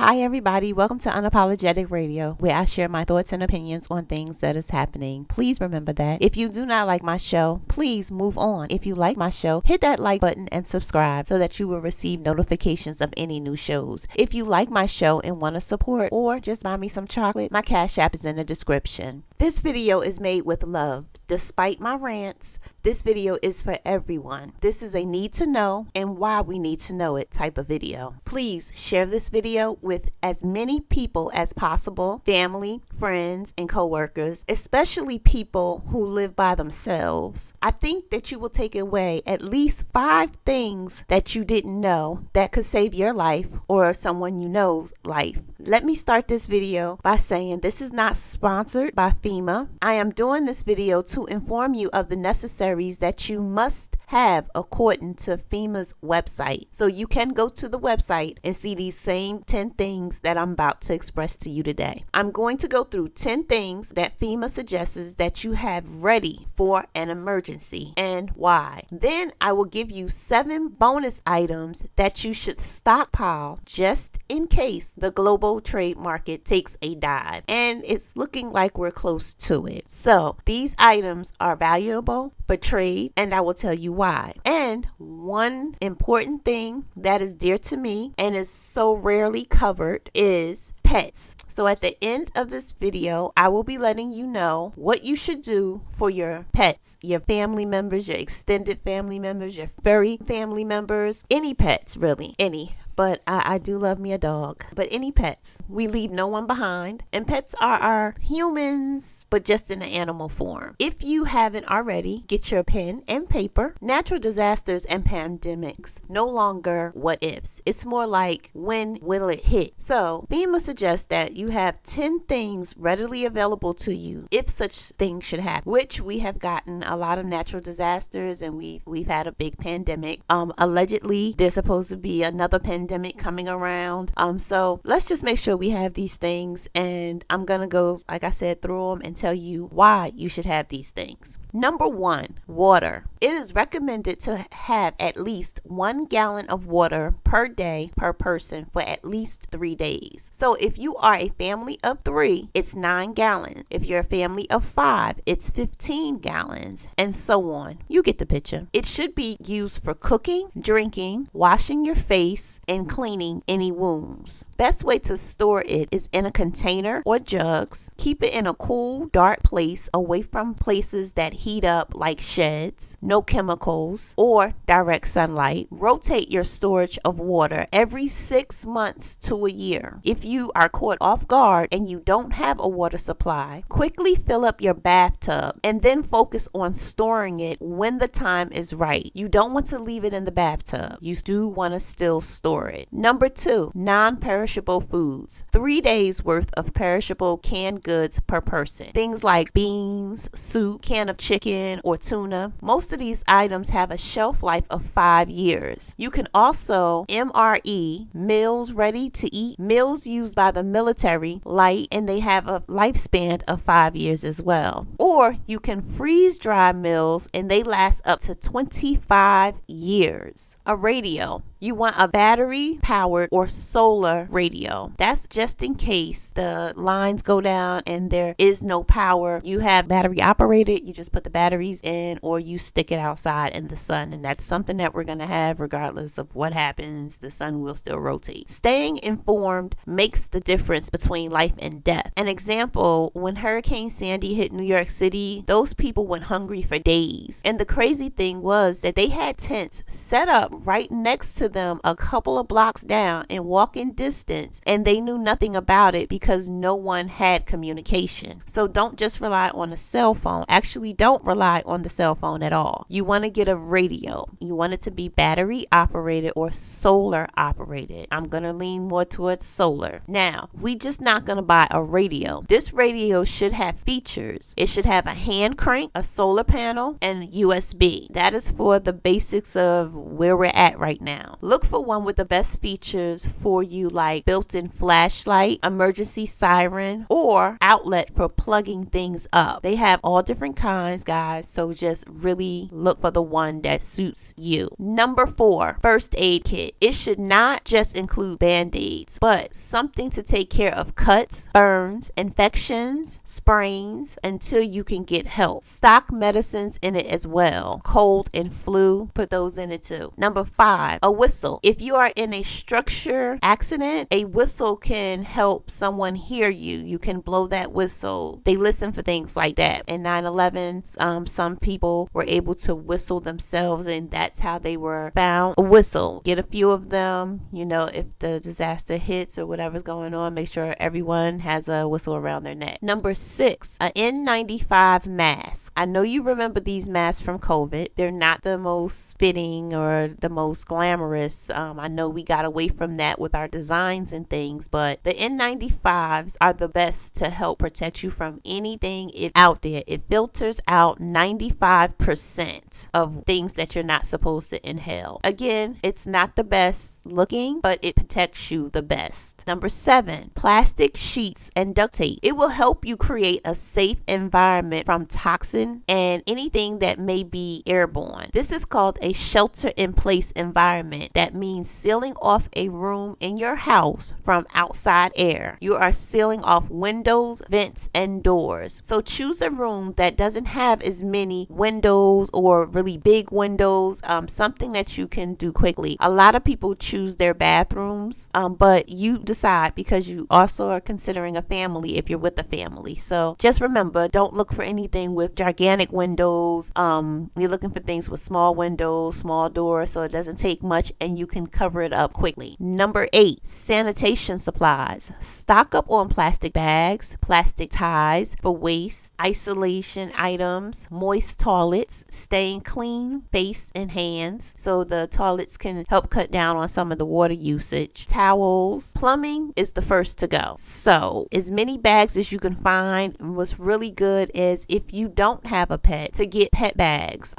Hi everybody, welcome to Unapologetic Radio, where I share my thoughts and opinions on things that is happening. Please remember that if you do not like my show, please move on. If you like my show, hit that like button and subscribe so that you will receive notifications of any new shows. If you like my show and want to support or just buy me some chocolate, my Cash App is in the description. This video is made with love. Despite my rants, this video is for everyone. This is a need to know and why we need to know it type of video. Please share this video with as many people as possible, family, friends, and coworkers, especially people who live by themselves. I think that you will take away at least 5 things that you didn't know that could save your life or someone you know's life. Let me start this video by saying this is not sponsored by FEMA. I am doing this video to inform you of the necessaries that you must have according to FEMA's website. So you can go to the website and see these same 10 things that I'm about to express to you today. I'm going to go through 10 things that FEMA suggests that you have ready for an emergency and why. Then I will give you 7 bonus items that you should stockpile just in case the global trade market takes a dive. And it's looking like we're close to it. So these items are valuable for trade, and I will tell you why. And one important thing that is dear to me and is so rarely covered is pets. So at the end of this video, I will be letting you know what you should do for your pets, your family members, your extended family members, your furry family members, any pets really, any. But I do love me a dog. But any pets, we leave no one behind. And pets are our humans, but just in an animal form. If you haven't already, get your pen and paper. Natural disasters and pandemics, no longer what ifs. It's more like when will it hit? So FEMA suggests that you have 10 things readily available to you if such things should happen, which we have gotten a lot of natural disasters and we've had a big pandemic. Allegedly, there's supposed to be another pandemic coming around. So let's just make sure we have these things, and I'm gonna go, like I said, through them and tell you why you should have these things. Number 1, water. It is recommended to have at least 1 gallon of water per day per person for at least 3 days. So if you are a family of 3, it's 9 gallons. If you're a family of 5, it's 15 gallons, and so on. You get the picture. It should be used for cooking, drinking, washing your face, and cleaning any wounds. Best way to store it is in a container or jugs. Keep it in a cool, dark place away from places that heat up like sheds, no chemicals, or direct sunlight. Rotate your storage of water every 6 months to a year. If you are caught off guard and you don't have a water supply, quickly fill up your bathtub and then focus on storing it when the time is right. You don't want to leave it in the bathtub. You do want to still store it. Number 2, non-perishable foods. 3 days worth of perishable canned goods per person. Things like beans, soup, can of chicken, or tuna. Most of these items have a shelf life of 5 years. You can also MRE, meals ready to eat, meals used by the military, light, and they have a lifespan of 5 years as well. Or you can freeze dry meals and they last up to 25 years. A radio. You want a battery powered or solar radio. That's just in case the lines go down and there is no power. You have battery operated, you just put the batteries in, or you stick it outside in the sun, and that's something that we're going to have regardless of what happens. The sun will still rotate. Staying informed makes the difference between life and death. An example, when Hurricane Sandy hit New York City, those people went hungry for days. And the crazy thing was that they had tents set up right next to them a couple of blocks down in walking distance, and they knew nothing about it because no one had communication. So don't just rely on a cell phone. Actually, don't rely on the cell phone at all. You want to get a radio. You want it to be battery operated or solar operated. I'm going to lean more towards solar. Now, we just not going to buy a radio. This radio should have features. It should have a hand crank, a solar panel, and USB. That is for the basics of where we're at right now. Look for one with the best features for you, like built-in flashlight, emergency siren, or outlet for plugging things up. They have all different kinds. designs, guys. So just really look for the one that suits you. Number 4, first aid kit. It should not just include band-aids, but something to take care of cuts, burns, infections, sprains until you can get help. Stock medicines in it as well. Cold and flu, put those in it too. Number 5, a whistle. If you are in a structure accident, a whistle can help someone hear you. You can blow that whistle. They listen for things like that. In 9/11, some people were able to whistle themselves, and that's how they were found. A whistle. Get a few of them. If the disaster hits or whatever's going on, make sure everyone has a whistle around their neck. Number 6, an N95 mask. I know you remember these masks from COVID. They're not the most fitting or the most glamorous. I know we got away from that with our designs and things, but the N95s are the best to help protect you from anything out there. It filters out 95% of things that you're not supposed to inhale. Again, it's not the best looking, but it protects you the best. Number 7, plastic sheets and duct tape. It will help you create a safe environment from toxin and anything that may be airborne. This is called a shelter-in-place environment. That means sealing off a room in your house from outside air. You are sealing off windows, vents, and doors. So choose a room that doesn't have as many windows or really big windows, something that you can do quickly. A lot of people choose their bathrooms, but you decide, because you also are considering a family if you're with a family. So just remember, don't look for anything with gigantic windows. You're looking for things with small windows, small doors, so it doesn't take much and you can cover it up quickly. Number 8, sanitation supplies. Stock up on plastic bags, plastic ties for waste, isolation items, moist toilets, staying clean face and hands, so the toilets can help cut down on some of the water usage. Towels. Plumbing is the first to go. So as many bags as you can find. What's really good is, if you don't have a pet, to get pet bags.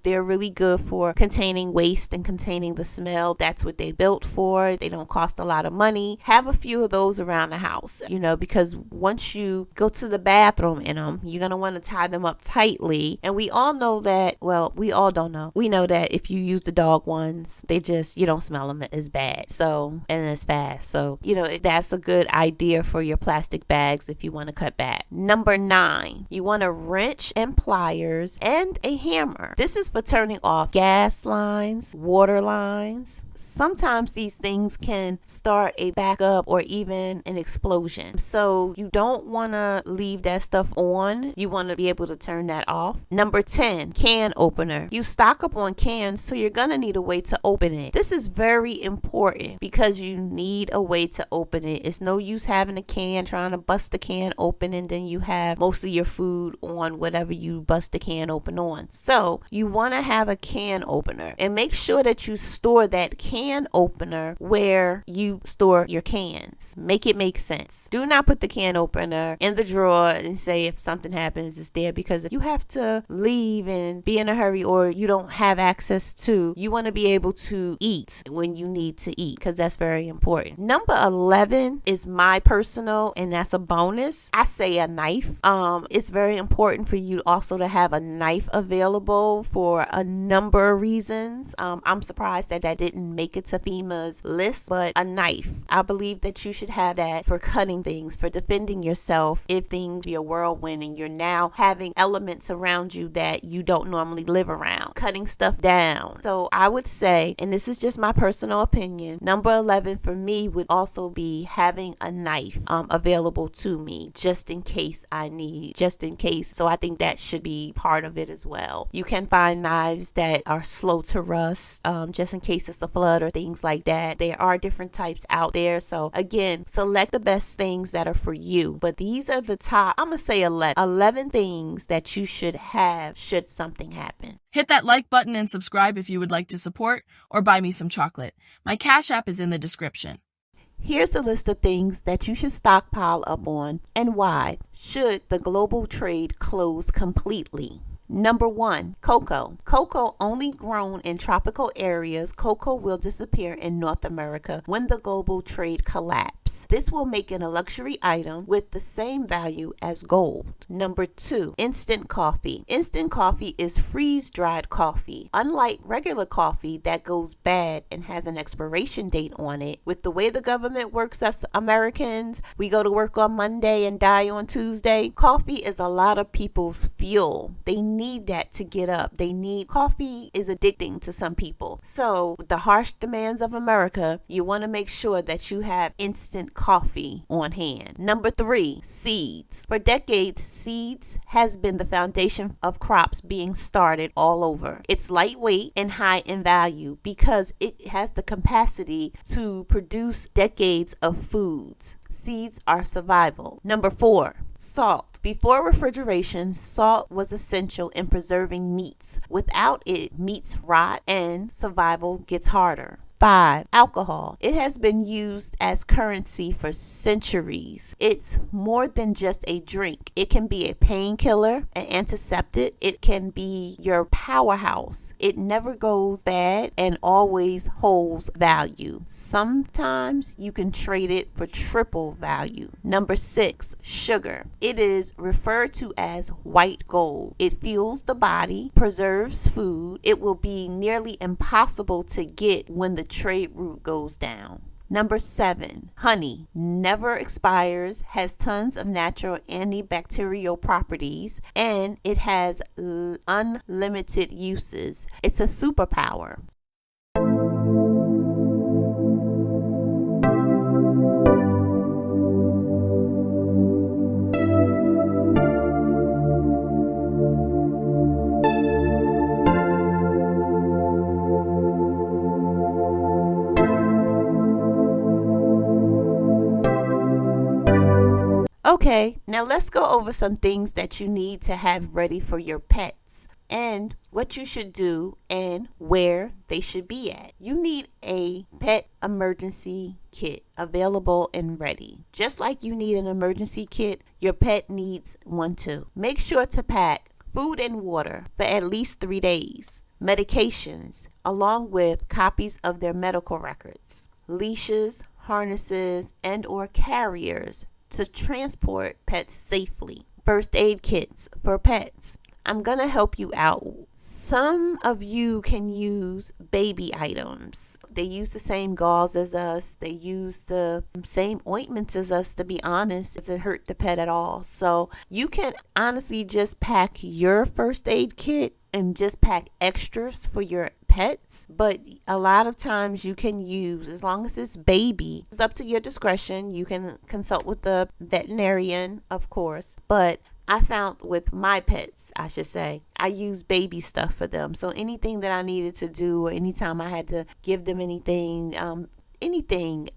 They're really good for containing waste and containing the smell. That's what they built for. They don't cost a lot of money. Have a few of those around the house, because once you go to the bathroom in them, you're going to want to tie them up tightly. And we all know that, well, we all don't know. We know that if you use the dog ones, you don't smell them as bad. So, and as fast. So, that's a good idea for your plastic bags if you want to cut back. Number 9, you want a wrench and pliers and a hammer. This is for turning off gas lines, water lines. Sometimes these things can start a backup or even an explosion. So you don't want to leave that stuff on. You want to be able to turn that off. Number 10, can opener. You stock up on cans, so you're going to need a way to open it. This is very important because you need a way to open it. It's no use having a can, trying to bust the can open, and then you have most of your food on whatever you bust the can open on. So you want to have a can opener, and make sure that you store that can opener where you store your cans. Make it make sense. Do not put the can opener in the drawer and say if something happens it's there, because if you have to leave and be in a hurry or you don't have access to, you want to be able to eat when you need to eat, because that's very important. Number 11 is my personal, and that's a bonus. I say a knife. It's very important for you also to have a knife available for a number of reasons. I'm surprised that didn't make it to FEMA's list, but a knife. I believe that you should have that for cutting things, for defending yourself if things be a whirlwind and you're now having elements around you that you don't normally live around, cutting stuff down. So I would say, and this is just my personal opinion, number 11 for me would also be having a knife available to me just in case I need, just in case. So I think that should be part of it as well. You can find knives that are slow to rust, just in case it's a flood or things like that. There are different types out there. So again, select the best things that are for you. But these are the top, I'm going to say 11 things that you should have should something happen. Hit that like button and subscribe if you would like to support or buy me some chocolate. My Cash App is in the description. Here's a list of things that you should stockpile up on and why should the global trade close completely. Number 1, cocoa. Cocoa only grown in tropical areas. Cocoa will disappear in North America when the global trade collapses. gifts. This will make it a luxury item with the same value as gold. Number 2, instant coffee. Instant coffee is freeze-dried coffee. Unlike regular coffee that goes bad and has an expiration date on it, with the way the government works us Americans, we go to work on Monday and die on Tuesday. Coffee is a lot of people's fuel. They need that to get up. Coffee is addicting to some people. So the harsh demands of America, you want to make sure that you have instant coffee on hand. Number 3, seeds. For decades, seeds has been the foundation of crops being started all over. It's lightweight and high in value because it has the capacity to produce decades of foods. Seeds are survival. Number 4, salt. Before refrigeration, salt was essential in preserving meats. Without it, meats rot and survival gets harder. 5, alcohol. It has been used as currency for centuries. It's more than just a drink. It can be a painkiller, an antiseptic. It can be your powerhouse. It never goes bad and always holds value. Sometimes you can trade it for triple value. Number 6, sugar. It is referred to as white gold. It fuels the body, preserves food. It will be nearly impossible to get when the trade route goes down. Number 7, honey. Never expires, has tons of natural antibacterial properties, and it has unlimited uses. It's a superpower. Okay, now let's go over some things that you need to have ready for your pets and what you should do and where they should be at. You need a pet emergency kit available and ready. Just like you need an emergency kit, your pet needs one too. Make sure to pack food and water for at least 3 days, medications, along with copies of their medical records, leashes, harnesses, and or carriers to transport pets safely. First aid kits for pets. I'm going to help you out. Some of you can use baby items. They use the same gauze as us. They use the same ointments as us, to be honest. It doesn't hurt the pet at all. So you can honestly just pack your first aid kit and just pack extras for your pets. But a lot of times you can use, as long as it's baby, it's up to your discretion. You can consult with the veterinarian, of course. But I found with my pets, I should say, I use baby stuff for them. So anything that I needed to do, or anytime I had to give them anything,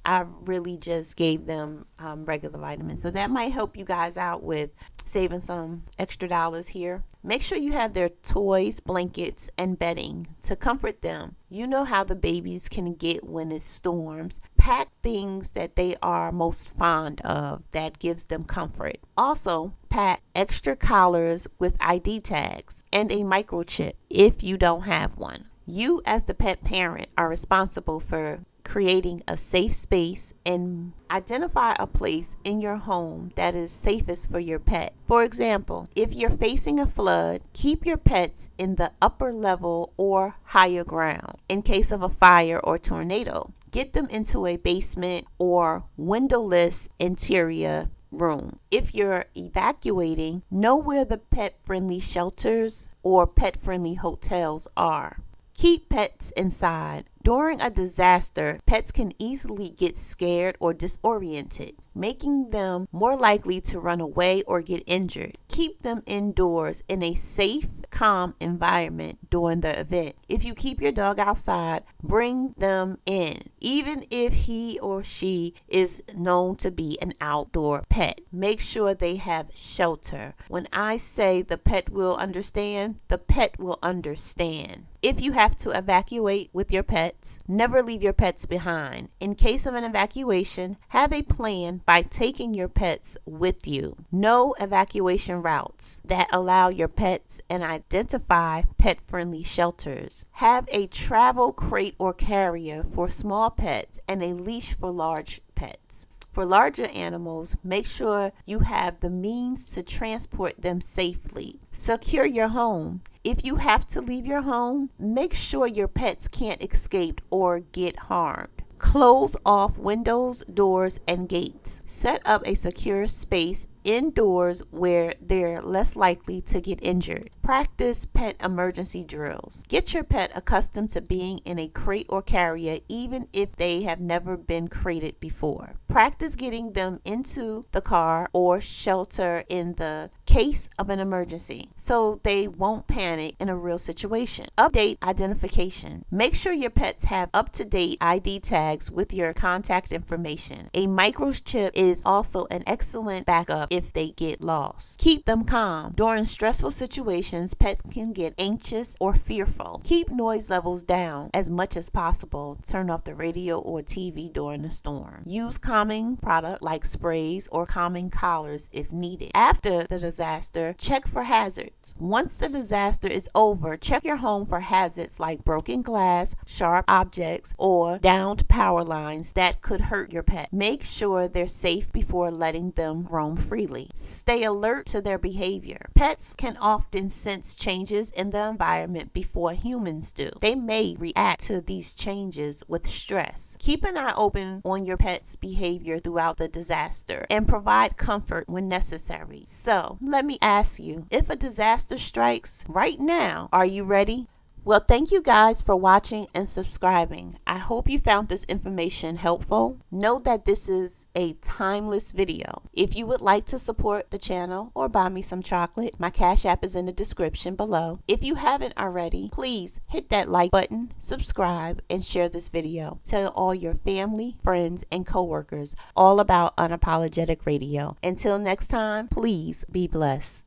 I really just gave them regular vitamins. So that might help you guys out with saving some extra dollars here. Make sure you have their toys, blankets, and bedding to comfort them. You know how the babies can get when it storms. Pack things that they are most fond of that gives them comfort. Also, pack extra collars with ID tags and a microchip if you don't have one. You as the pet parent are responsible for creating a safe space and identify a place in your home that is safest for your pet. For example, if you're facing a flood, keep your pets in the upper level or higher ground. In case of a fire or tornado, get them into a basement or windowless interior room. If you're evacuating, know where the pet-friendly shelters or pet-friendly hotels are. Keep pets inside. During a disaster, pets can easily get scared or disoriented, making them more likely to run away or get injured. Keep them indoors in a safe, calm environment during the event. If you keep your dog outside, bring them in, even if he or she is known to be an outdoor pet. Make sure they have shelter. When I say the pet will understand, the pet will understand. If you have to evacuate with your pets, never leave your pets behind. In case of an evacuation, have a plan by taking your pets with you. Know evacuation routes that allow your pets and identify pet-friendly shelters. Have a travel crate or carrier for small pets and a leash for large pets. For larger animals, make sure you have the means to transport them safely. Secure your home. If you have to leave your home, make sure your pets can't escape or get harmed. Close off windows, doors, and gates. Set up a secure space indoors where they're less likely to get injured. Practice pet emergency drills. Get your pet accustomed to being in a crate or carrier even if they have never been crated before. Practice getting them into the car or shelter in the case of an emergency so they won't panic in a real situation. Update identification. Make sure your pets have up-to-date ID tags with your contact information. A microchip is also an excellent backup if they get lost. Keep them calm. During stressful situations, pets can get anxious or fearful. Keep noise levels down as much as possible. Turn off the radio or TV during a storm. Use calming product like sprays or calming collars if needed. After the disaster, check for hazards. Once the disaster is over, check your home for hazards like broken glass, sharp objects, or downed power lines that could hurt your pet. Make sure they're safe before letting them roam freely. Stay alert to their behavior. Pets can often sense changes in the environment before humans do. They may react to these changes with stress. Keep an eye open on your pet's behavior throughout the disaster and provide comfort when necessary. So, let me ask you, if a disaster strikes right now, are you ready? Well, thank you guys for watching and subscribing. I hope you found this information helpful. Know that this is a timeless video. If you would like to support the channel or buy me some chocolate, my Cash App is in the description below. If you haven't already, please hit that like button, subscribe, and share this video. Tell all your family, friends, and coworkers all about Unapologetic Radio. Until next time, please be blessed.